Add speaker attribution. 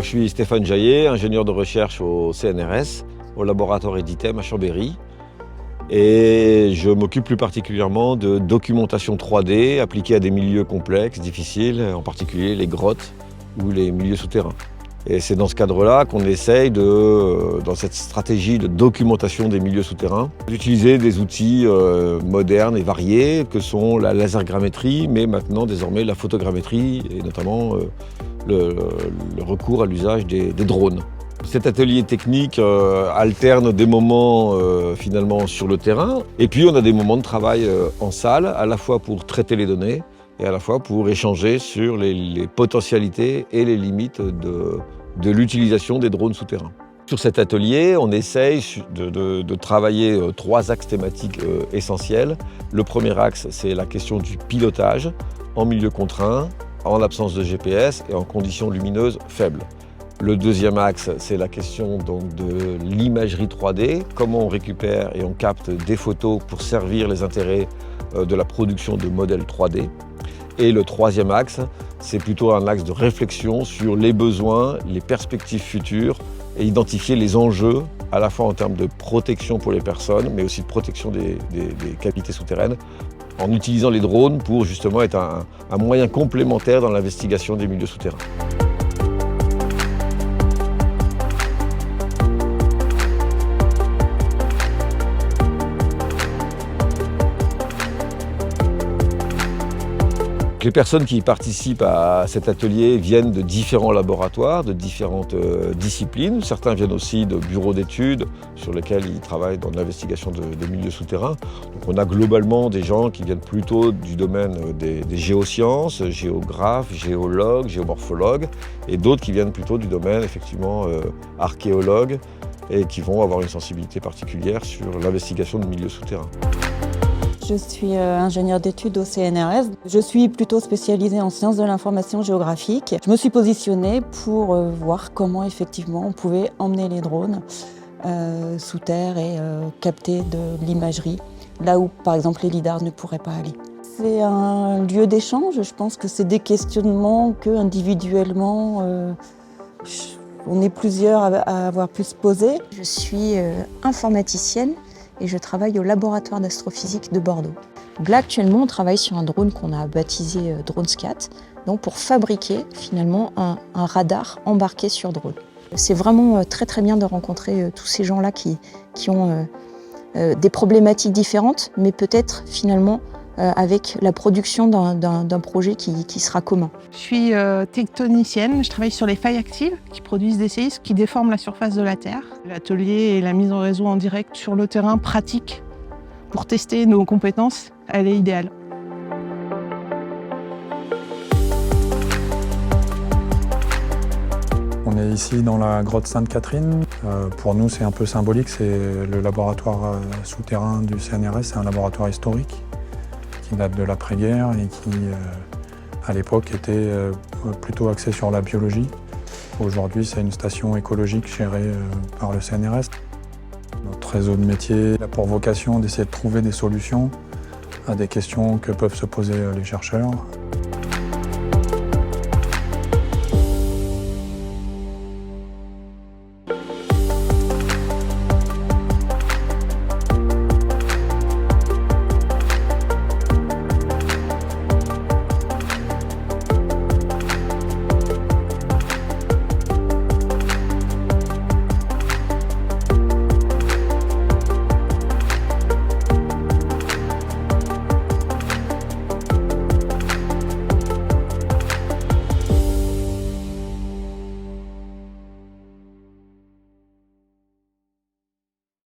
Speaker 1: Donc, je suis Stéphane Jaillet, ingénieur de recherche au CNRS, au laboratoire Editem à Chambéry. Et je m'occupe plus particulièrement de documentation 3D appliquée à des milieux complexes, difficiles, en particulier les grottes ou les milieux souterrains. Et c'est dans ce cadre-là qu'on essaye, dans cette stratégie de documentation des milieux souterrains, d'utiliser des outils modernes et variés que sont la lasergrammétrie, mais maintenant désormais la photogrammétrie et notamment le recours à l'usage des drones. Cet atelier technique alterne des moments finalement sur le terrain et puis on a des moments de travail en salle, à la fois pour traiter les données et à la fois pour échanger sur les potentialités et les limites de l'utilisation des drones souterrains. Sur cet atelier, on essaye de travailler trois axes thématiques essentiels. Le premier axe, c'est la question du pilotage en milieu contraint, en absence de GPS et en conditions lumineuses faibles. Le deuxième axe, c'est la question donc de l'imagerie 3D, comment on récupère et on capte des photos pour servir les intérêts de la production de modèles 3D. Et le troisième axe, c'est plutôt un axe de réflexion sur les besoins, les perspectives futures et identifier les enjeux à la fois en termes de protection pour les personnes, mais aussi de protection des cavités souterraines, en utilisant les drones pour justement être un moyen complémentaire dans l'investigation des milieux souterrains. Les personnes qui participent à cet atelier viennent de différents laboratoires, de différentes disciplines. Certains viennent aussi de bureaux d'études sur lesquels ils travaillent dans l'investigation de milieux souterrains. Donc on a globalement des gens qui viennent plutôt du domaine des géosciences, géographes, géologues, géomorphologues, et d'autres qui viennent plutôt du domaine effectivement archéologues et qui vont avoir une sensibilité particulière sur l'investigation de milieux souterrains.
Speaker 2: Je suis ingénieure d'études au CNRS. Je suis plutôt spécialisée en sciences de l'information géographique. Je me suis positionnée pour voir comment effectivement on pouvait emmener les drones sous terre et capter de l'imagerie, là où par exemple les lidars ne pourraient pas aller. C'est un lieu d'échange, je pense que c'est des questionnements que individuellement on est plusieurs à avoir pu se poser.
Speaker 3: Je suis informaticienne et je travaille au laboratoire d'astrophysique de Bordeaux. Donc là, actuellement, on travaille sur un drone qu'on a baptisé DroneScat, donc pour fabriquer finalement un radar embarqué sur drone. C'est vraiment très très bien de rencontrer tous ces gens-là qui ont des problématiques différentes, mais peut-être finalement avec la production d'un projet qui sera commun.
Speaker 4: Je suis tectonicienne, je travaille sur les failles actives qui produisent des séismes qui déforment la surface de la Terre. L'atelier et la mise en réseau en direct sur le terrain pratique pour tester nos compétences, elle est idéale.
Speaker 5: On est ici dans la grotte Sainte-Catherine. Pour nous, c'est un peu symbolique, c'est le laboratoire souterrain du CNRS, c'est un laboratoire historique qui date de l'après-guerre et qui, à l'époque, était plutôt axé sur la biologie. Aujourd'hui, c'est une station écologique gérée par le CNRS. Notre réseau de métier a pour vocation d'essayer de trouver des solutions à des questions que peuvent se poser les chercheurs.